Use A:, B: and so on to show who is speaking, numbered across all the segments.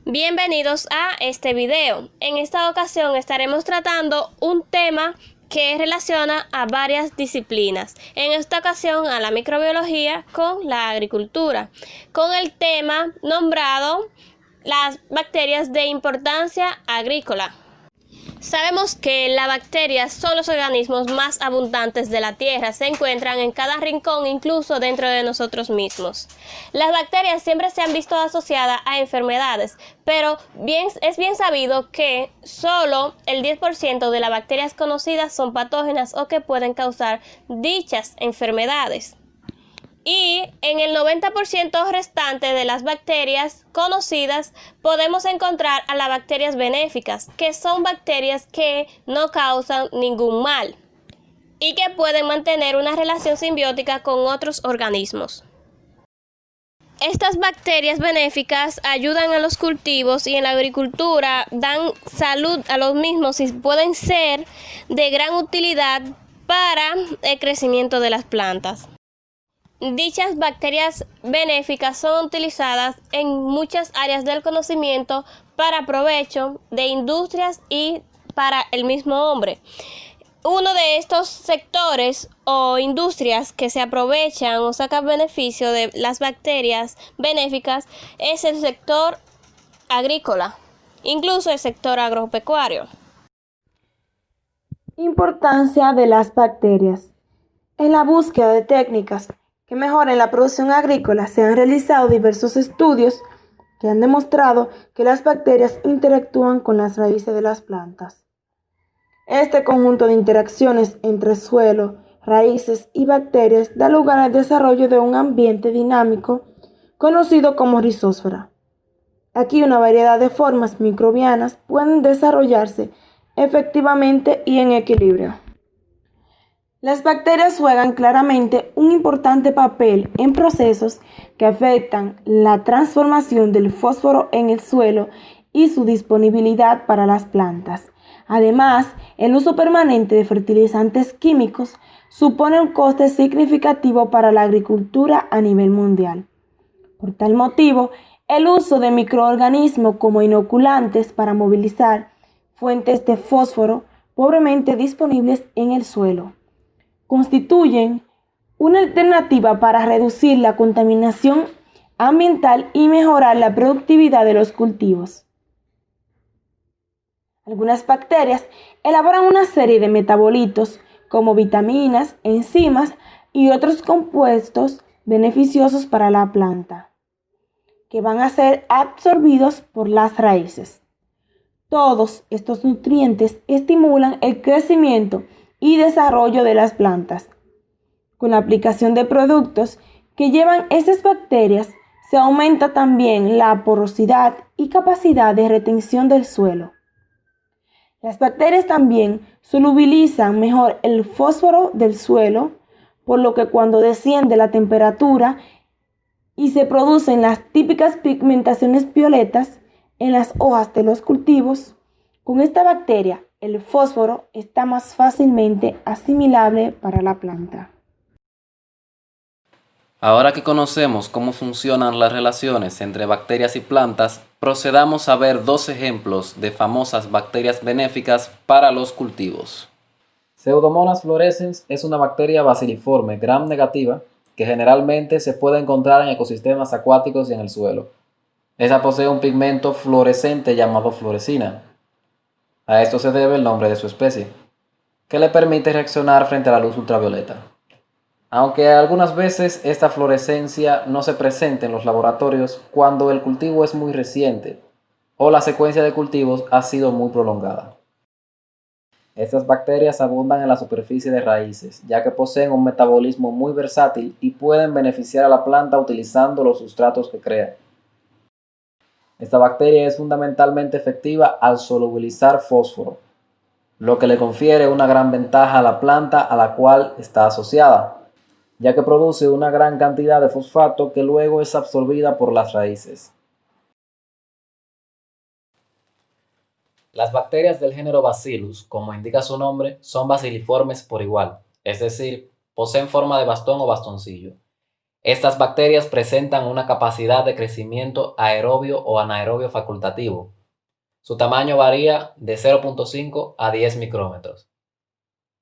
A: Bienvenidos a este video. En esta ocasión estaremos tratando un tema que relaciona a varias disciplinas. En esta ocasión a la microbiología con la agricultura, con el tema nombrado las bacterias de importancia agrícola. Sabemos que las bacterias son los organismos más abundantes de la Tierra, se encuentran en cada rincón, incluso dentro de nosotros mismos. Las bacterias siempre se han visto asociadas a enfermedades, pero es bien sabido que solo el 10% de las bacterias conocidas son patógenas o que pueden causar dichas enfermedades. Y en el 90% restante de las bacterias conocidas podemos encontrar a las bacterias benéficas, que son bacterias que no causan ningún mal y que pueden mantener una relación simbiótica con otros organismos. Estas bacterias benéficas ayudan a los cultivos y en la agricultura dan salud a los mismos y pueden ser de gran utilidad para el crecimiento de las plantas. Dichas bacterias benéficas son utilizadas en muchas áreas del conocimiento para provecho de industrias y para el mismo hombre. Uno de estos sectores o industrias que se aprovechan o sacan beneficio de las bacterias benéficas es el sector agrícola, incluso el sector agropecuario.
B: Importancia de las bacterias. En la búsqueda de técnicas que mejoren la producción agrícola se han realizado diversos estudios que han demostrado que las bacterias interactúan con las raíces de las plantas. Este conjunto de interacciones entre suelo, raíces y bacterias da lugar al desarrollo de un ambiente dinámico conocido como rizósfera. Aquí una variedad de formas microbianas pueden desarrollarse efectivamente y en equilibrio. Las bacterias juegan claramente un importante papel en procesos que afectan la transformación del fósforo en el suelo y su disponibilidad para las plantas. Además, el uso permanente de fertilizantes químicos supone un coste significativo para la agricultura a nivel mundial. Por tal motivo, el uso de microorganismos como inoculantes para movilizar fuentes de fósforo pobremente disponibles en el suelo constituyen una alternativa para reducir la contaminación ambiental y mejorar la productividad de los cultivos. Algunas bacterias elaboran una serie de metabolitos como vitaminas, enzimas y otros compuestos beneficiosos para la planta, que van a ser absorbidos por las raíces. Todos estos nutrientes estimulan el crecimiento y desarrollo de las plantas. Con la aplicación de productos que llevan esas bacterias, se aumenta también la porosidad y capacidad de retención del suelo. Las bacterias también solubilizan mejor el fósforo del suelo, por lo que cuando desciende la temperatura y se producen las típicas pigmentaciones violetas en las hojas de los cultivos, con esta bacteria el fósforo está más fácilmente asimilable para la planta.
C: Ahora que conocemos cómo funcionan las relaciones entre bacterias y plantas, procedamos a ver dos ejemplos de famosas bacterias benéficas para los cultivos. Pseudomonas fluorescens es una bacteria basiliforme gram negativa que generalmente se puede encontrar en ecosistemas acuáticos y en el suelo. Esta posee un pigmento fluorescente llamado fluorescina. A esto se debe el nombre de su especie, que le permite reaccionar frente a la luz ultravioleta. Aunque algunas veces esta fluorescencia no se presenta en los laboratorios cuando el cultivo es muy reciente o la secuencia de cultivos ha sido muy prolongada. Estas bacterias abundan en la superficie de raíces, ya que poseen un metabolismo muy versátil y pueden beneficiar a la planta utilizando los sustratos que crean. Esta bacteria es fundamentalmente efectiva al solubilizar fósforo, lo que le confiere una gran ventaja a la planta a la cual está asociada, ya que produce una gran cantidad de fosfato que luego es absorbida por las raíces. Las bacterias del género Bacillus, como indica su nombre, son basiliformes por igual, es decir, poseen forma de bastón o bastoncillo. Estas bacterias presentan una capacidad de crecimiento aerobio o anaerobio facultativo. Su tamaño varía de 0.5 a 10 micrómetros.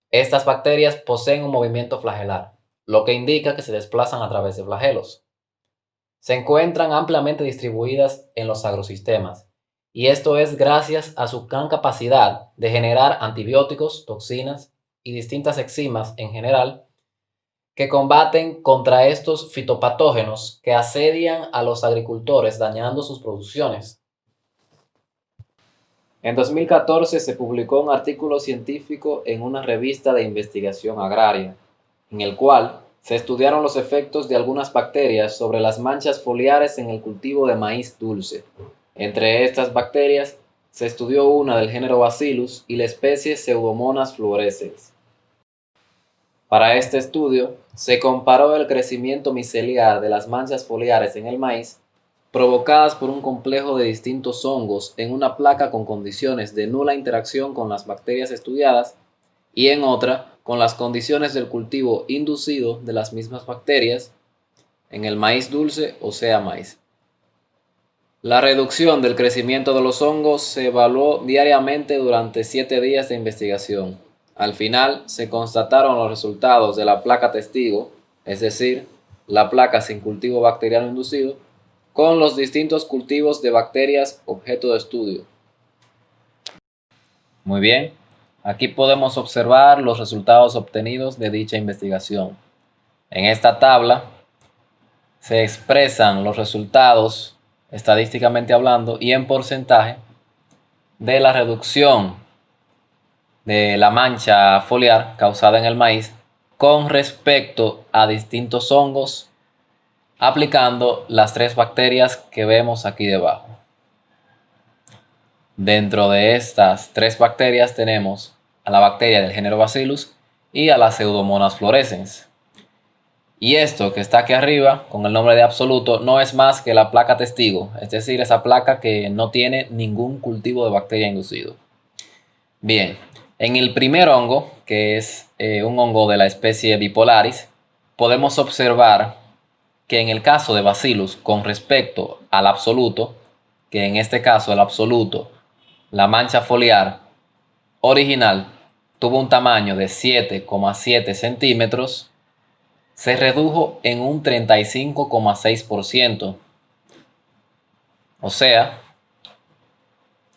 C: Estas bacterias poseen un movimiento flagelar, lo que indica que se desplazan a través de flagelos. Se encuentran ampliamente distribuidas en los agrosistemas, y esto es gracias a su gran capacidad de generar antibióticos, toxinas y distintas enzimas en general que combaten contra estos fitopatógenos que asedian a los agricultores dañando sus producciones. En 2014 se publicó un artículo científico en una revista de investigación agraria, en el cual se estudiaron los efectos de algunas bacterias sobre las manchas foliares en el cultivo de maíz dulce. Entre estas bacterias se estudió una del género Bacillus y la especie Pseudomonas fluorescens. Para este estudio, se comparó el crecimiento miceliar de las manchas foliares en el maíz provocadas por un complejo de distintos hongos en una placa con condiciones de nula interacción con las bacterias estudiadas y en otra con las condiciones del cultivo inducido de las mismas bacterias en el maíz dulce, o sea maíz. La reducción del crecimiento de los hongos se evaluó diariamente durante 7 días de investigación. Al final se constataron los resultados de la placa testigo, es decir, la placa sin cultivo bacteriano inducido, con los distintos cultivos de bacterias objeto de estudio. Muy bien, aquí podemos observar los resultados obtenidos de dicha investigación. En esta tabla se expresan los resultados, estadísticamente hablando, y en porcentaje de la reducción de la mancha foliar causada en el maíz con respecto a distintos hongos, aplicando las 3 bacterias que vemos aquí debajo. Dentro de estas 3 bacterias tenemos a la bacteria del género Bacillus y a la Pseudomonas fluorescens. Y esto que está aquí arriba con el nombre de absoluto no es más que la placa testigo, es decir, esa placa que no tiene ningún cultivo de bacteria inducido. Bien, en el primer hongo, que es un hongo de la especie Bipolaris, podemos observar que en el caso de Bacillus con respecto al absoluto, que en este caso el absoluto, la mancha foliar original tuvo un tamaño de 7,7 centímetros, se redujo en un 35,6%. O sea,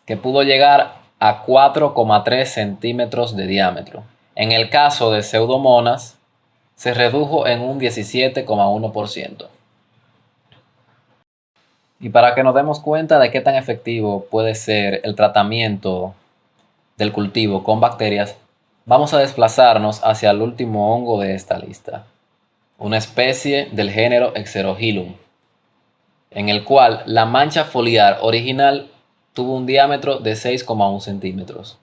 C: que pudo llegar a 4,3 centímetros de diámetro. En el caso de Pseudomonas, se redujo en un 17,1%. Y para que nos demos cuenta de qué tan efectivo puede ser el tratamiento del cultivo con bacterias, vamos a desplazarnos hacia el último hongo de esta lista, una especie del género Xerohilum, en el cual la mancha foliar original tuvo un diámetro de 6,1 centímetros,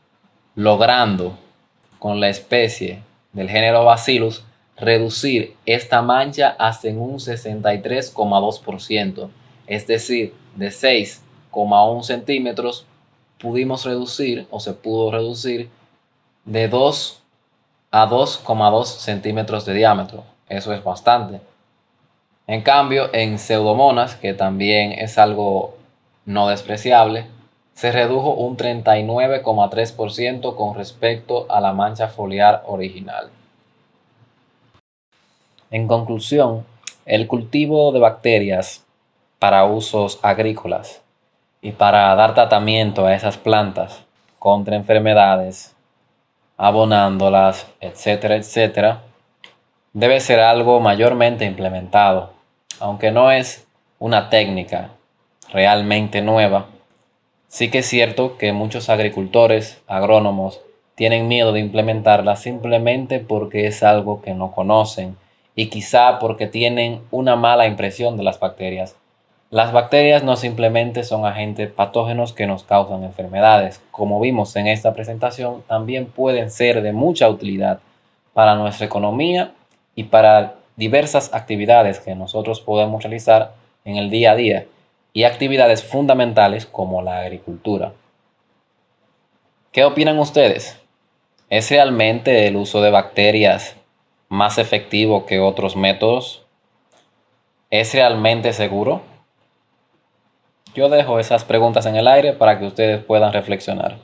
C: logrando con la especie del género Bacillus reducir esta mancha hasta en un 63,2%, es decir, de 6,1 centímetros pudimos reducir o se pudo reducir de 2 a 2,2 centímetros de diámetro. Eso es bastante. En cambio, en Pseudomonas, que también es algo no despreciable, se redujo un 39,3% con respecto a la mancha foliar original. En conclusión, el cultivo de bacterias para usos agrícolas y para dar tratamiento a esas plantas contra enfermedades, abonándolas, etcétera, etcétera, debe ser algo mayormente implementado, aunque no es una técnica realmente nueva. Sí que es cierto que muchos agricultores, agrónomos, tienen miedo de implementarla simplemente porque es algo que no conocen y quizá porque tienen una mala impresión de las bacterias. Las bacterias no simplemente son agentes patógenos que nos causan enfermedades. Como vimos en esta presentación, también pueden ser de mucha utilidad para nuestra economía y para diversas actividades que nosotros podemos realizar en el día a día y actividades fundamentales como la agricultura. ¿Qué opinan ustedes? ¿Es realmente el uso de bacterias más efectivo que otros métodos? ¿Es realmente seguro? Yo dejo esas preguntas en el aire para que ustedes puedan reflexionar.